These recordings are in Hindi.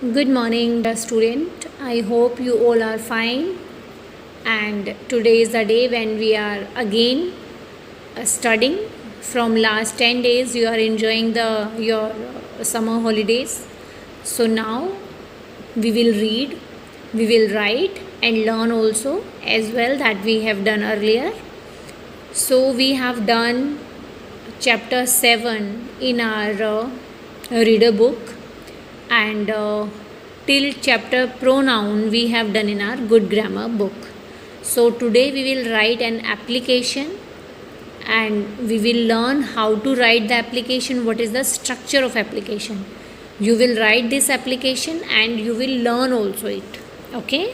Good morning, dear student. I hope you all are fine. And today is the day when we are again studying. From last 10 days, you are enjoying your summer holidays. So now we will read, we will write, and learn also as well that we have done earlier. So we have done chapter 7 in our reader book, and till chapter pronoun we have done in our good grammar book. So today we will write an application and we will learn how to write the application, what is the structure of application. You will write this application and you will learn also it. Okay.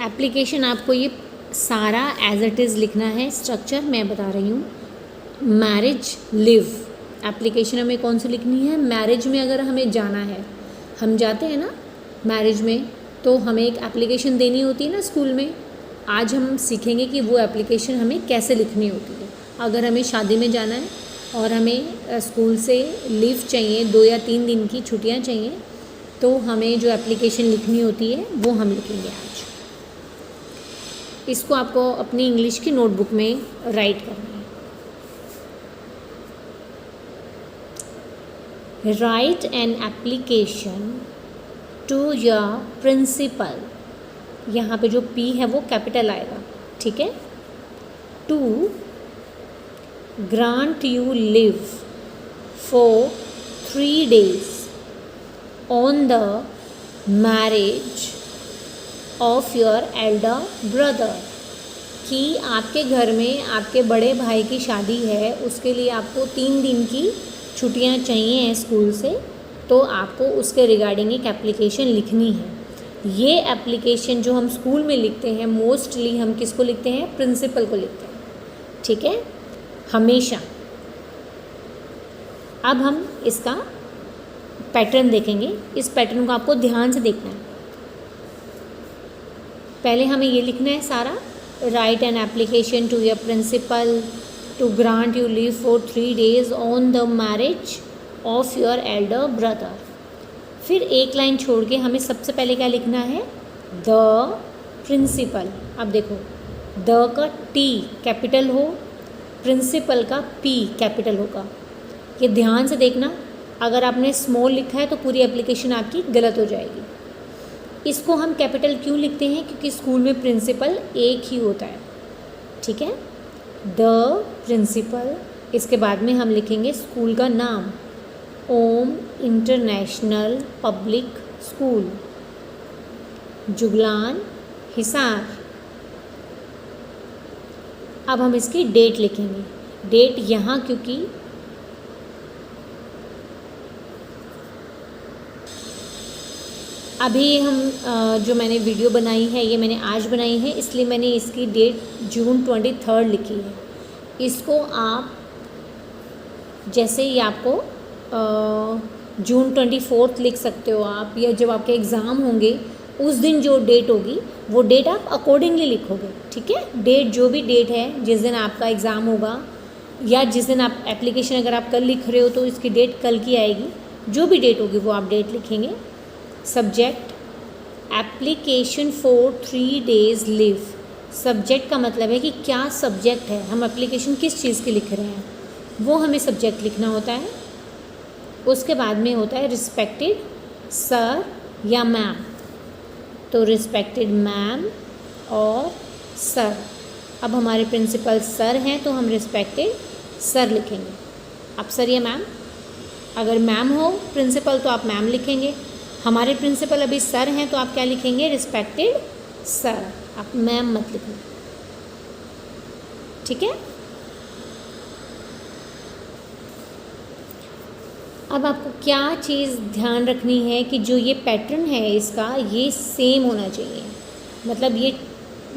Application आपको ये सारा एज इट इज़ लिखना है. स्ट्रक्चर मैं बता रही हूँ. मैरिज लिव एप्लीकेशन हमें कौन सी लिखनी है. मैरिज में अगर हमें जाना है, हम जाते हैं ना मैरिज में, तो हमें एक एप्लीकेशन देनी होती है ना स्कूल में. आज हम सीखेंगे कि वो एप्लीकेशन हमें कैसे लिखनी होती है. अगर हमें शादी में जाना है और हमें स्कूल से लीव चाहिए, 2 या 3 दिन की छुट्टियाँ चाहिए, तो हमें जो एप्लीकेशन लिखनी होती है वो हम लिखेंगे आज. इसको आपको अपनी इंग्लिश की नोटबुक में राइट करना है. Write an application to your principal. यहाँ पे जो P है वो कैपिटल आएगा, ठीक है. To grant you leave for 3 days on the marriage of your elder brother. कि आपके घर में आपके बड़े भाई की शादी है, उसके लिए आपको 3 दिन की छुट्टियां चाहिए हैं स्कूल से, तो आपको उसके रिगार्डिंग एक एप्लीकेशन लिखनी है. ये एप्लीकेशन जो हम स्कूल में लिखते हैं, मोस्टली हम किसको लिखते हैं, प्रिंसिपल को लिखते हैं, ठीक है, हमेशा. अब हम इसका पैटर्न देखेंगे. इस पैटर्न को आपको ध्यान से देखना है. पहले हमें ये लिखना है सारा. Write an application to your principal to grant you leave for 3 days on the marriage of your elder brother. फिर एक लाइन छोड़ के हमें सबसे पहले क्या लिखना है, द प्रिंसिपल. अब देखो, द का T कैपिटल हो, प्रिंसिपल का P कैपिटल होगा. ये ध्यान से देखना. अगर आपने स्मॉल लिखा है तो पूरी एप्लीकेशन आपकी गलत हो जाएगी. इसको हम कैपिटल क्यों लिखते हैं, क्योंकि स्कूल में प्रिंसिपल एक ही होता है, ठीक है, द प्रिंसिपल. इसके बाद में हम लिखेंगे स्कूल का नाम, ओम international public school, Juglan, Hisar. अब हम इसकी डेट लिखेंगे. डेट यहाँ क्योंकि अभी हम जो मैंने वीडियो बनाई है ये मैंने आज बनाई है, इसलिए मैंने इसकी डेट जून 23 लिखी है. इसको आप जैसे ही आपको जून 24 लिख सकते हो आप, या जब आपके एग्ज़ाम होंगे उस दिन जो डेट होगी वो डेट आप अकॉर्डिंगली लिखोगे, ठीक है. डेट जो भी डेट है जिस दिन आपका एग्ज़ाम होगा, या जिस दिन आप एप्लीकेशन अगर आप कल लिख रहे हो तो इसकी डेट कल की आएगी. जो भी डेट होगी वो आप डेट लिखेंगे. Subject, application for 3 days leave. Subject का मतलब है कि क्या सब्जेक्ट है, हम एप्लीकेशन किस चीज़ की लिख रहे हैं, वो हमें सब्जेक्ट लिखना होता है. उसके बाद में होता है रिस्पेक्टेड सर या मैम. तो रिस्पेक्टेड मैम और सर. अब हमारे प्रिंसिपल सर हैं तो हम रिस्पेक्टेड सर लिखेंगे. अब सर या मैम, अगर मैम हो प्रिंसिपल तो आप मैम लिखेंगे. हमारे प्रिंसिपल अभी सर हैं तो आप क्या लिखेंगे, रिस्पेक्टेड सर. आप मैम मत लिखना, ठीक है. अब आपको क्या चीज़ ध्यान रखनी है कि जो ये पैटर्न है इसका, ये सेम होना चाहिए. मतलब ये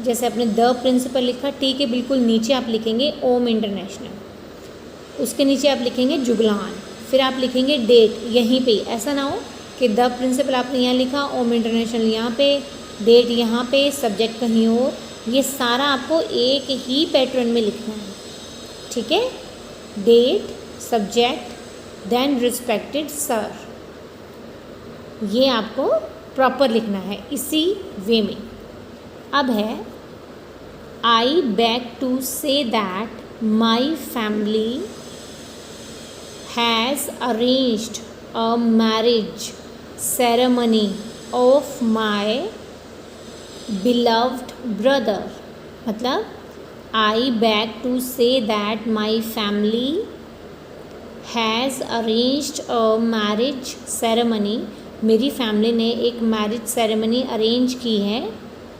जैसे आपने द प्रिंसिपल लिखा, टी के बिल्कुल नीचे आप लिखेंगे ओम इंटरनेशनल, उसके नीचे आप लिखेंगे जुगलान, फिर आप लिखेंगे डेट यहीं पे. ऐसा ना हो कि द प्रिंसिपल आपने यहाँ लिखा, ओम इंटरनेशनल यहाँ पे, डेट यहाँ पे, सब्जेक्ट कहीं और. ये सारा आपको एक ही पैटर्न में लिखना है, ठीक है. Date, subject, then respected sir. ये आपको प्रॉपर लिखना है इसी वे में। अब है I beg to say that my family has arranged a marriage ceremony of my beloved brother. मतलब I beg to say that my family has arranged a marriage ceremony. मेरी फैमिली ने एक मैरिज सेरेमनी अरेंज की है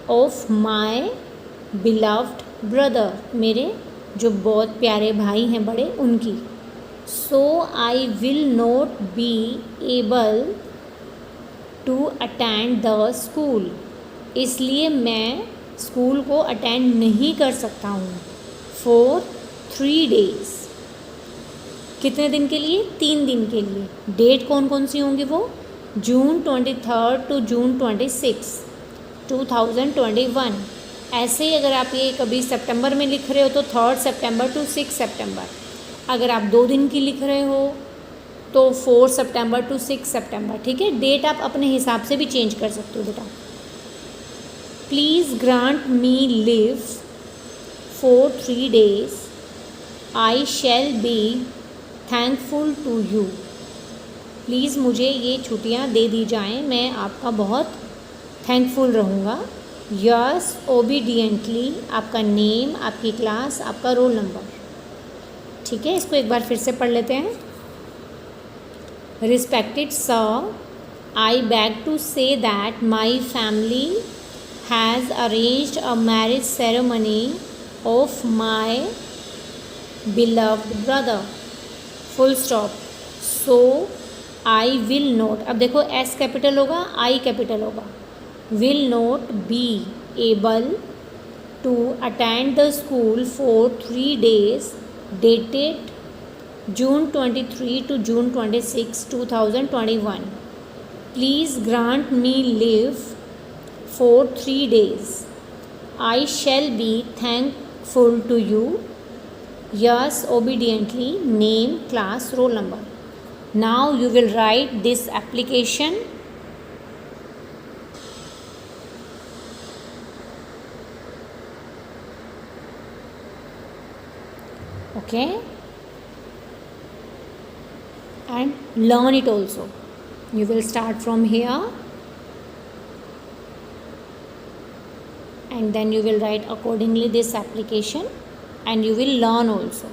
ऑफ माई बिलव्ड ब्रदर, मेरे जो बहुत प्यारे भाई हैं बड़े, उनकी। So I will not be able to attend the school. इसलिए मैं स्कूल को अटेंड नहीं कर सकता हूँ फॉर 3 days। कितने दिन के लिए? 3 दिन के लिए। डेट कौन कौन सी होंगी वो? जून 23 टू जून 26, 2021। ऐसे ही अगर आप ये कभी सितंबर में लिख रहे हो तो 3 सितंबर टू 6 सितंबर। अगर आप 2 दिन की लिख रहे हो तो 4 सितंबर टू 6 सितंबर। ठीक है, डेट आप अपने हिसाब से भी चेंज कर सकते हो बेटा। Please grant me leave for 3 days। I shall be thankful to you. Please मुझे ये छुट्टियाँ दे दी जाएं, मैं आपका बहुत थैंकफुल रहूँगा। यस ओबीडियंटली, आपका नेम, आपकी क्लास, आपका रोल नंबर। ठीक है, इसको एक बार फिर से पढ़ लेते हैं। Respected sir, I beg to say that my family has arranged a marriage ceremony of my beloved brother, full stop. So I will not, अब देखो एस कैपिटल होगा, आई कैपिटल होगा, will not be able to attend the school for 3 days dated June 23 to June 26, 2021. Please grant me leave for 3 days. I shall be thankful to you. Yes, obediently, name, class, roll number. Now you will write this application. Okay, and learn it also. You will start from here and then you will write accordingly this application and you will learn also.